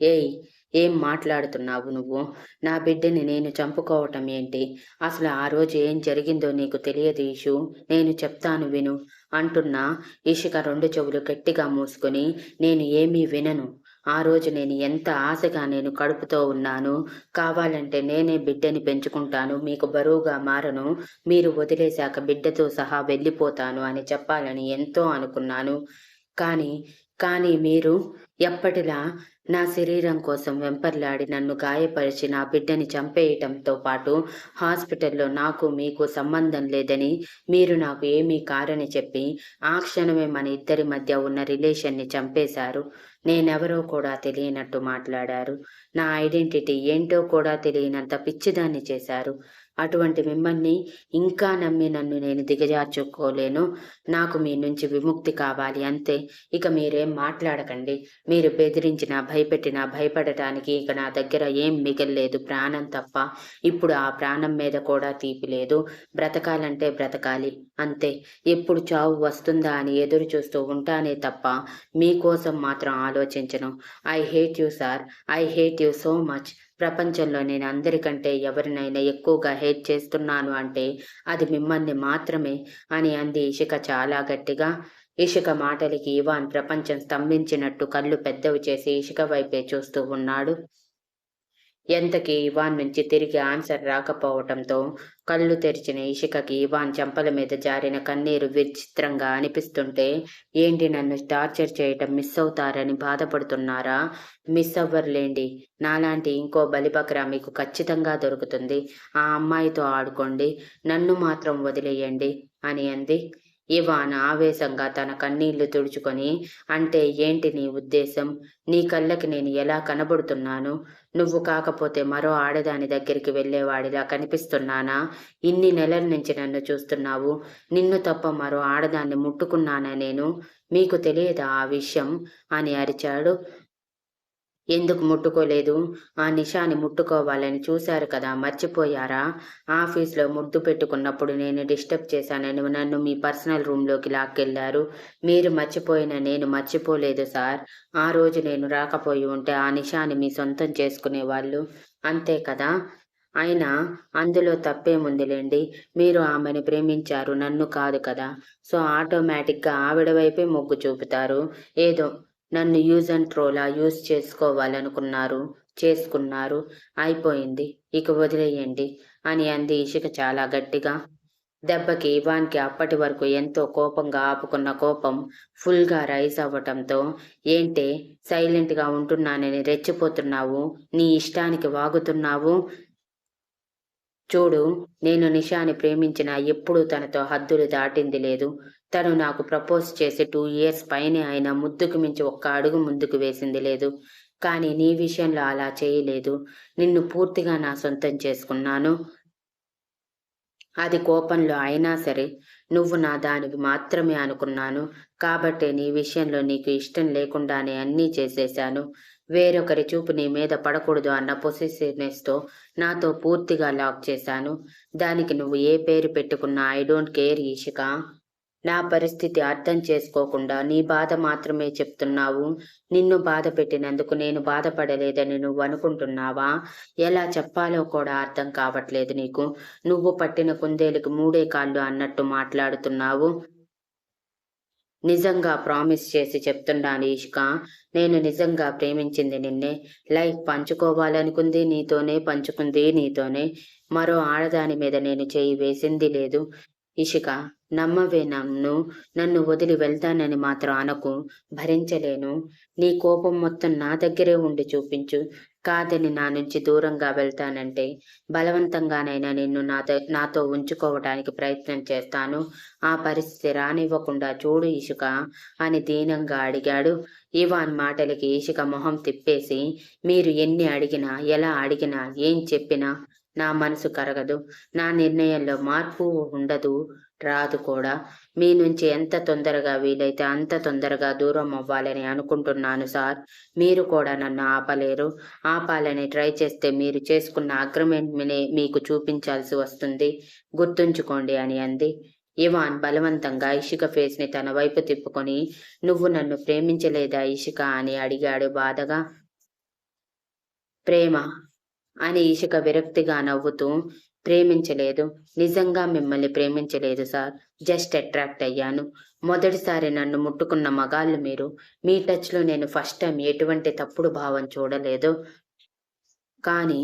ఏయ్! ఏం మాట్లాడుతున్నావు నువ్వు? నా బిడ్డని నేను చంపుకోవటం ఏంటి? అసలు ఆ రోజు ఏం జరిగిందో నీకు తెలియదు ఇషు. నేను చెప్తాను విను అంటున్నా ఇషిక 2 చెవులు గట్టిగా మూసుకొని నేను ఏమీ వినను. ఆ రోజు నేను ఎంత ఆశగా నేను కడుపుతో ఉన్నాను. కావాలంటే నేనే బిడ్డని పెంచుకుంటాను. మీకు బరువుగా మారను. మీరు వదిలేశాక బిడ్డతో సహా వెళ్ళిపోతాను అని చెప్పాలని ఎంతో అనుకున్నాను. కానీ, కానీ మీరు ఎప్పటిలా నా శరీరం కోసం వెంపర్లాడి నన్ను గాయపరిచి నా బిడ్డని చంపేయటంతో పాటు హాస్పిటల్‌లో నాకు మీకు సంబంధం లేదని మీరు నాకు ఏమీ కారని చెప్పి ఆ క్షణమే మన ఇద్దరి మధ్య ఉన్న రిలేషన్‌ని చంపేశారు. నేనెవరో కూడా తెలియనట్టు మాట్లాడారు. నా ఐడెంటిటీ ఏంటో కూడా తెలియనంత పిచ్చిదాన్ని చేశారు. అటువంటి మిమ్మల్ని ఇంకా నమ్మి నన్ను నేను దిగజార్చుకోలేను. నాకు మీ నుంచి విముక్తి కావాలి అంతే. ఇక మీరేం మాట్లాడకండి. మీరు బెదిరించినా, భయపెట్టినా భయపడటానికి ఇక నా దగ్గర ఏం మిగల్లేదు ప్రాణం తప్ప. ఇప్పుడు ఆ ప్రాణం మీద కూడా తీపి లేదు. బ్రతకాలంటే బ్రతకాలి అంతే. ఎప్పుడు చావు వస్తుందా అని ఎదురు చూస్తూ ఉంటానే తప్ప మీకోసం మాత్రం ఆలోచించను. I hate you sir. I hate you so much. ప్రపంచంలో నేను అందరికంటే ఎవరినైనా ఎక్కువగా హేట్ చేస్తున్నాను అంటే అది మిమ్మల్ని మాత్రమే అని అంది ఇషిక చాలా గట్టిగా. ఇషిక మాటలకి ఇవాన్ ప్రపంచం స్తంభించినట్టు కళ్ళు పెద్దవి చేసి ఇషిక వైపే చూస్తూ ఉన్నాడు. ఎంతకీ ఇవాన్ నుంచి తిరిగి ఆన్సర్ రాకపోవటంతో కళ్ళు తెరిచిన ఇషికకి ఇవాన్ చెంపల మీద జారిన కన్నీరు విచిత్రంగా అనిపిస్తుంటే, ఏంటి నన్ను టార్చర్ చేయటం మిస్ అవుతారని బాధపడుతున్నారా? మిస్ అవ్వరులేండి. నాలాంటి ఇంకో బలిబకరా మీకు ఖచ్చితంగా దొరుకుతుంది. ఆ అమ్మాయితో ఆడుకోండి. నన్ను మాత్రం వదిలేయండి అని అంది. ఇవాన్ ఆవేశంగా తన కన్నీళ్లు తుడుచుకొని, అంటే ఏంటి నీ ఉద్దేశం? నీ కళ్ళకి నేను ఎలా కనబడుతున్నాను? నువ్వు కాకపోతే మరో ఆడదాని దగ్గరికి వెళ్ళేవాడిలా కనిపిస్తున్నానా? ఇన్ని నెలల నుంచి నన్ను చూస్తున్నావు. నిన్ను తప్ప మరో ఆడదాన్ని ముట్టుకున్నానా నేను? మీకు తెలియదా ఆ విషయం? అని అరిచాడు. ఎందుకు ముట్టుకోలేదు? ఆ నిషాని ముట్టుకోవాలని చూశారు కదా! మర్చిపోయారా? ఆఫీస్‌లో ముద్దు పెట్టుకున్నప్పుడు నేను డిస్టర్బ్ చేశానని నన్ను మీ పర్సనల్ రూమ్‌లోకి లాక్కెళ్లారు. మీరు మర్చిపోయినా నేను మర్చిపోలేదు సార్. ఆ రోజు నేను రాకపోయి ఉంటే ఆ నిషాని మీ సొంతం చేసుకునేవాళ్ళు. అంతే కదా! అయినా అందులో తప్పేముందిలెండి. మీరు ఆమెని ప్రేమించారు. నన్ను కాదు కదా! సో, ఆటోమేటిక్‌గా ఆవిడ వైపే మొగ్గు చూపుతారు. ఏదో నన్ను యూజ్ అండ్ త్రోలా యూజ్ చేసుకోవాలనుకున్నారు. చేసుకున్నారు. అయిపోయింది. ఇక వదిలేయండి అని అంది ఇషిక చాలా గట్టిగా. దెబ్బకి ఇవాన్‌కి అప్పటి వరకు ఎంతో కోపంగా ఆపుకున్న కోపం ఫుల్‌గా రైజ్ అవ్వటంతో, ఏంటే సైలెంట్‌గా ఉంటున్నానని రెచ్చిపోతున్నావు? నీ ఇష్టానికి వాగుతున్నావు? చూడు, నేను నిషాని ప్రేమించినా ఎప్పుడూ తనతో హద్దులు దాటింది లేదు. తను నాకు ప్రపోజ్ చేసి 2 ఇయర్స్ పైనే అయినా ముద్దుకు మించి ఒక్క అడుగు ముందుకు వేసింది లేదు. కానీ నీ విషయంలో అలా చేయలేదు. నిన్ను పూర్తిగా నా సొంతం చేసుకున్నాను. అది కోపంలో అయినా సరే, నువ్వు నా దానివి మాత్రమే అనుకున్నాను. కాబట్టే నీ విషయంలో నీకు ఇష్టం లేకుండానే అన్నీ చేసేశాను. వేరొకరి చూపు నీ మీద పడకూడదు అన్న పొసెసివ్‌నెస్‌తో నాతో పూర్తిగా లాక్ చేశాను. దానికి నువ్వు ఏ పేరు పెట్టుకున్నా ఐ డోంట్ కేర్ ఇషిక. నా పరిస్థితి అర్థం చేసుకోకుండా నీ బాధ మాత్రమే చెప్తున్నావు. నిన్ను బాధ పెట్టినందుకు నేను బాధపడలేదని నువ్వనుకుంటున్నావా? ఎలా చెప్పాలో కూడా అర్థం కావట్లేదు నీకు. నువ్వు పట్టిన కుందేలుకి మూడే కాళ్ళు అన్నట్టు మాట్లాడుతున్నావు. నిజంగా ప్రామిస్ చేసి చెప్తున్నాను ఇషిక. నేను నిజంగా ప్రేమించింది నిన్నే. లైఫ్ పంచుకోవాలనుకుంది నీతోనే, పంచుకుంది నీతోనే. మరో ఆడదాని మీద నేను చెయ్యి వేసింది లేదు. ఇషిక, నమ్మవే నన్ను. నన్ను వదిలి వెళ్తానని మాత్రం అనకు. భరించలేను. నీ కోపం మొత్తం నా దగ్గరే ఉండి చూపించు. కాదని నా నుంచి దూరంగా వెళ్తానంటే బలవంతంగానైనా నిన్ను నాతో ఉంచుకోవటానికి ప్రయత్నం చేస్తాను. ఆ పరిస్థితి రానివ్వకుండా చూడు ఇషిక అని దీనంగా అడిగాడు. ఇవాన్ మాటలకి ఇషిక మొహం తిప్పేసి, మీరు ఎన్ని అడిగినా, ఎలా అడిగినా, ఏం చెప్పినా నా మనసు కరగదు. నా నిర్ణయంలో మార్పు ఉండదు. రాదు కూడా. మీ నుంచి ఎంత తొందరగా వీలైతే అంత తొందరగా దూరం అవ్వాలని అనుకుంటున్నాను సార్. మీరు కూడా నన్ను ఆపలేరు. ఆపాలని ట్రై చేస్తే మీరు చేసుకున్న అగ్రిమెంట్‌నే మీకు చూపించాల్సి వస్తుంది. గుర్తుంచుకోండి అని అంది. ఇవాన్ బలవంతంగా ఇషిక ఫేస్‌ని తన వైపు తిప్పుకొని, నువ్వు నన్ను ప్రేమించలేదా ఇషిక అని అడిగాడు బాధగా. ప్రేమ అని ఇషిక విరక్తిగా నవ్వుతూ, ప్రేమించలేదు. నిజంగా మిమ్మల్ని ప్రేమించలేదు సార్. జస్ట్ అట్రాక్ట్ అయ్యాను. మొదటిసారి నన్ను ముట్టుకున్న మగాళ్ళు మీరు. మీ టచ్‌లో నేను ఫస్ట్ టైమ్ ఎటువంటి తప్పుడు భావం చూడలేదు. కానీ,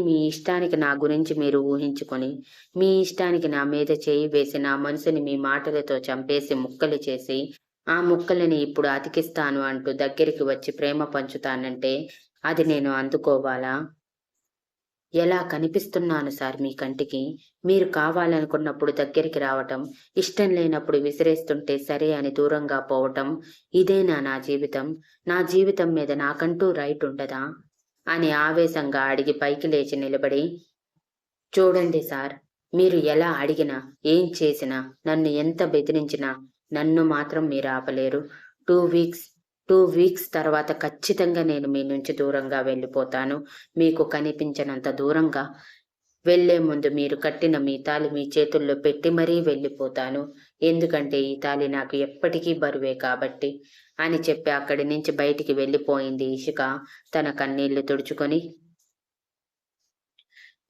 మీ ఇష్టానికి నా గురించి మీరు ఊహించుకొని, మీ ఇష్టానికి నా మీద చేయి వేసి, నా మనసుని మీ మాటలతో చంపేసి ముక్కలు చేసి, ఆ ముక్కలని ఇప్పుడు అతికిస్తాను అంటూ దగ్గరికి వచ్చి ప్రేమ పంచుతానంటే, అది నేను అందుకోవాలా? ఎలా కనిపిస్తున్నాను సార్ మీ కంటికి? మీరు కావాలనుకున్నప్పుడు దగ్గరికి రావటం, ఇష్టం లేనప్పుడు విసిరేస్తుంటే సరే అని దూరంగా పోవటం, ఇదేనా నా జీవితం? నా జీవితం మీద నాకంటూ రైట్ ఉండదా? అని ఆవేశంగా అడిగి పైకి లేచి నిలబడి, చూడండి సార్, మీరు ఎలా అడిగినా, ఏం చేసినా, నన్ను ఎంత బెదిరించినా, నన్ను మాత్రం మీరు ఆపలేరు. 2 వీక్స్ 2 వీక్స్ తర్వాత ఖచ్చితంగా నేను మీ నుంచి దూరంగా వెళ్ళిపోతాను. మీకు కనిపించనంత దూరంగా. వెళ్ళే ముందు మీరు కట్టిన మీ తాళి మీ చేతుల్లో పెట్టి మరీ వెళ్ళిపోతాను. ఎందుకంటే ఈ తాళి నాకు ఎప్పటికీ బరువే కాబట్టి. అని చెప్పి అక్కడి నుంచి బయటికి వెళ్ళిపోయింది ఇషిక తన కన్నీళ్లు తుడుచుకొని.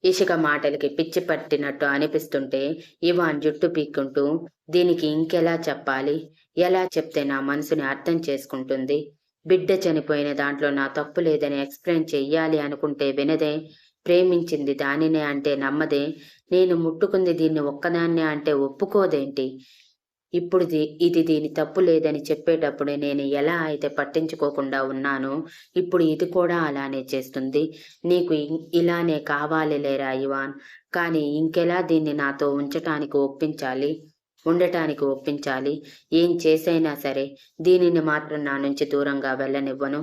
ఇషిక మాటలకి పిచ్చి పట్టినట్టు అనిపిస్తుంటే ఇవాన్ జుట్టు పీక్కుంటూ, దీనికి ఇంకెలా చెప్పాలి? ఎలా చెప్తే నా మనసుని అర్థం చేసుకుంటుంది? బిడ్డ చనిపోయిన దాంట్లో నా తప్పు లేదని ఎక్స్‌ప్లెయిన్ చెయ్యాలి అనుకుంటే వినదే. ప్రేమించింది దానినే అంటే నమ్మదే. నేను ముట్టుకుంది దీన్ని ఒక్కదాన్నే అంటే ఒప్పుకోదేంటి? ఇప్పుడు ఇది దీని తప్పు లేదని చెప్పేటప్పుడే నేను ఎలా అయితే పట్టించుకోకుండా ఉన్నానో, ఇప్పుడు ఇది కూడా అలానే చేస్తుంది. నీకు ఇలానే కావాలి లేరా ఇవాన్. కానీ ఇంకెలా దీన్ని నాతో ఉండటానికి ఒప్పించాలి. ఏం చేసైనా సరే దీనిని మాత్రం నా నుంచి దూరంగా వెళ్ళనివ్వను.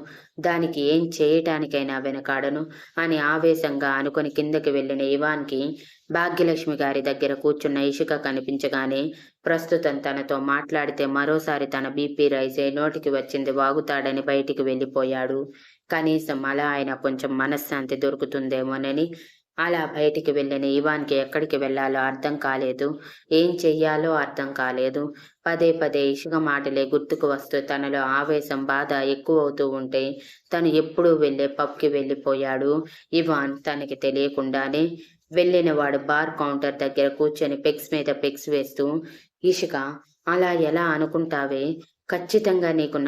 దానికి ఏం చేయటానికైనా వెనకాడను అని ఆవేశంగా అనుకొని కిందకి వెళ్ళిన ఇవాన్‌కి భాగ్యలక్ష్మి గారి దగ్గర కూర్చున్న ఇషిక కనిపించగానే, ప్రస్తుతం తనతో మాట్లాడితే మరోసారి తన బీపీ రైజ్ అయి నోటికి వచ్చింది వాగుతాడని బయటికి వెళ్ళిపోయాడు. కనీసం అలా అయినా కొంచెం మనశ్శాంతి దొరుకుతుందేమోనని. అలా బయటికి వెళ్ళిన ఇవాన్‌కి ఎక్కడికి వెళ్ళాలో అర్థం కాలేదు. ఏం చెయ్యాలో అర్థం కాలేదు. పదే పదే ఇషిక మాటలే గుర్తుకు వస్తూ తనలో ఆవేశం, బాధ ఎక్కువవుతూ ఉంటే, తను ఎప్పుడూ వెళ్ళే పబ్‌కి వెళ్ళిపోయాడు ఇవాన్ తనకి తెలియకుండానే. వెళ్ళినవాడు బార్ కౌంటర్ దగ్గర కూర్చొని పెగ్స్ మీద పెగ్స్ వేస్తూ, ఇషిక, అలా ఎలా అనుకుంటావే? ఖచ్చితంగా నీకు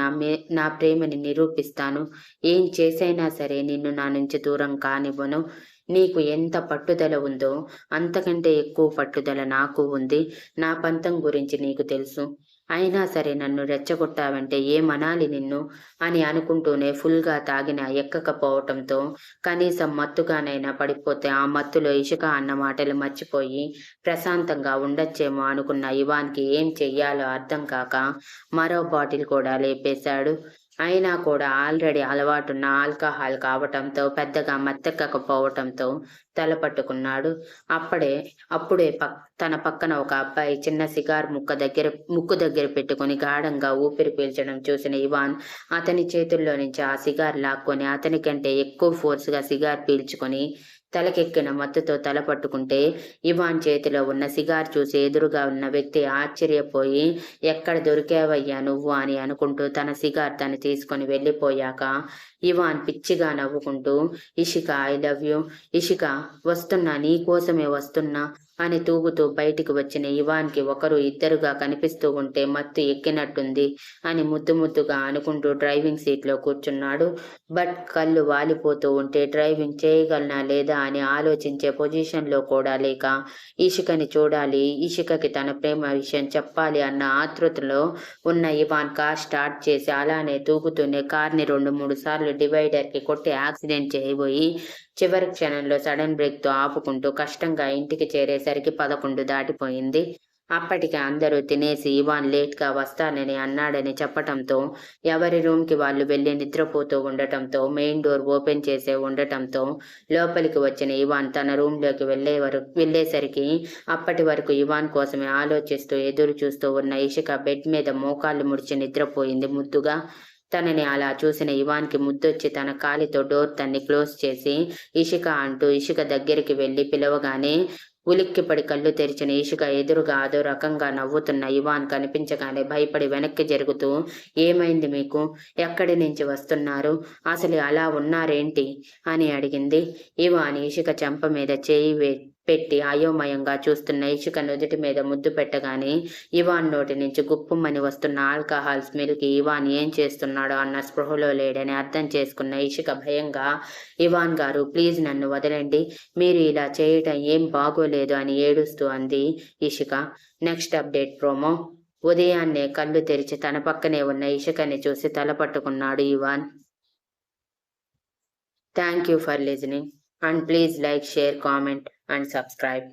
నా ప్రేమని నిరూపిస్తాను. ఏం చేసైనా సరే నిన్ను నా నుంచి దూరం కానివ్వను. నీకు ఎంత పట్టుదల ఉందో అంతకంటే ఎక్కువ పట్టుదల నాకు ఉంది. నా పంతం గురించి నీకు తెలుసు. అయినా సరే నన్ను రెచ్చగొట్టావంటే ఏమనాలి నిన్ను అని అనుకుంటూనే ఫుల్‌గా తాగినా ఎక్కకపోవటంతో, కనీసం మత్తుగానైనా పడిపోతే ఆ మత్తులో ఇషిక అన్న మాటలు మర్చిపోయి ప్రశాంతంగా ఉండొచ్చేమో అనుకున్న ఇవాన్‌కి ఏం చెయ్యాలో అర్థం కాక మరో బాటిల్ కూడా లేపేశాడు. అయినా కూడా ఆల్రెడీ అలవాటున్న ఆల్కహాల్ కావటంతో పెద్దగా మత్తెక్కకపోవటంతో తల పట్టుకున్నాడు. అప్పుడే తన పక్కన ఒక అబ్బాయి చిన్న సిగార్ ముక్కు దగ్గర పెట్టుకొని గాఢంగా ఊపిరి పీల్చడం చూసిన ఇవాన్ అతని చేతుల్లో నుంచి ఆ సిగార్ లాక్కొని అతని కంటే ఎక్కువ ఫోర్స్‌గా సిగార్ పీల్చుకొని తలకెక్కిన మత్తుతో తల పట్టుకుంటే, ఇవాన్ చేతిలో ఉన్న సిగార్ చూసి ఎదురుగా ఉన్న వ్యక్తి ఆశ్చర్యపోయి, ఎక్కడ దొరికావయ్యా నువ్వు అని అనుకుంటూ తన సిగార్ తను తీసుకొని వెళ్ళిపోయాక, ఇవాన్ పిచ్చిగా నవ్వుకుంటూ, Ishika, I love you. Ishika, వస్తున్నా, నీ కోసమే వస్తున్నా అని తూగుతూ బయటికి వచ్చిన ఇవాన్‌కి ఒకరు ఇద్దరుగా కనిపిస్తూ ఉంటే మత్తు ఎక్కినట్టుంది అని ముద్దుగా అనుకుంటూ డ్రైవింగ్ సీట్‌లో కూర్చున్నాడు. బట్ కళ్ళు వాలిపోతూ ఉంటే డ్రైవింగ్ చేయగలనా లేదా అని ఆలోచించే పొజిషన్‌లో కూడా లేక, ఇషికని చూడాలి, ఇషికకి తన ప్రేమ విషయం చెప్పాలి అన్న ఆతృతలో ఉన్న ఇవాన్ కార్ స్టార్ట్ చేసి అలానే తూగుతూనే కార్‌ని 2, 3 సార్లు డివైడర్‌కి కొట్టి యాక్సిడెంట్ చేయబోయి, చివరి క్షణంలో సడన్ బ్రేక్‌తో ఆపుకుంటూ కష్టంగా ఇంటికి చేరేసరికి 11 దాటిపోయింది. అప్పటికి అందరూ తినేసి ఇవాన్ లేట్‌గా వస్తానని అన్నాడని చెప్పటంతో, ఎవరి రూమ్‌కి వాళ్ళు వెళ్లి నిద్రపోతూ ఉండటంతో, మెయిన్ డోర్ ఓపెన్ చేసే ఉండటంతో, లోపలికి వచ్చిన ఇవాన్ తన రూమ్‌లోకి వెళ్ళేసరికి అప్పటి వరకు ఇవాన్ కోసమే ఆలోచిస్తూ ఎదురు చూస్తూ ఉన్న ఇషిక బెడ్ మీద మోకాళ్ళు ముడిచి నిద్రపోయింది ముద్దుగా. తనని అలా చూసిన ఇవాన్‌కి ముద్దొచ్చి తన కాలితో డోర్ తన్ని క్లోజ్ చేసి, ఇషిక అంటూ ఇషిక దగ్గరికి వెళ్లి పిలవగానే ఉలిక్కిపడి కళ్ళు తెరిచిన ఇషిక ఎదురుగా అదో రకంగా నవ్వుతున్న ఇవాన్ కనిపించగానే భయపడి వెనక్కి జరుగుతూ, ఏమైంది మీకు? ఎక్కడి నుంచి వస్తున్నారు? అసలు అలా ఉన్నారేంటి? అని అడిగింది. ఇవాన్ ఇషిక చెంప మీద చేయి పెట్టి అయోమయంగా చూస్తున్న ఇషిక నుదుటి మీద ముద్దు పెట్టగానే ఇవాన్ నోటి నుంచి గుప్పుమని వస్తున్న ఆల్కహాల్ స్మెల్కి ఇవాన్ ఏం చేస్తున్నాడో అన్న స్పృహలో లేడని అర్థం చేసుకున్న ఇషిక భయంగా, ఇవాన్ గారు ప్లీజ్ నన్ను వదలండి, మీరు ఇలా చేయటం ఏం బాగోలేదు అని ఏడుస్తూ అంది ఇషిక. Next update promo. ఉదయాన్నే కళ్ళు తెరిచి తన పక్కనే ఉన్న ఇషికని చూసి తల పట్టుకున్నాడు Ivan. Thank you for listening and please like, share, comment and subscribe.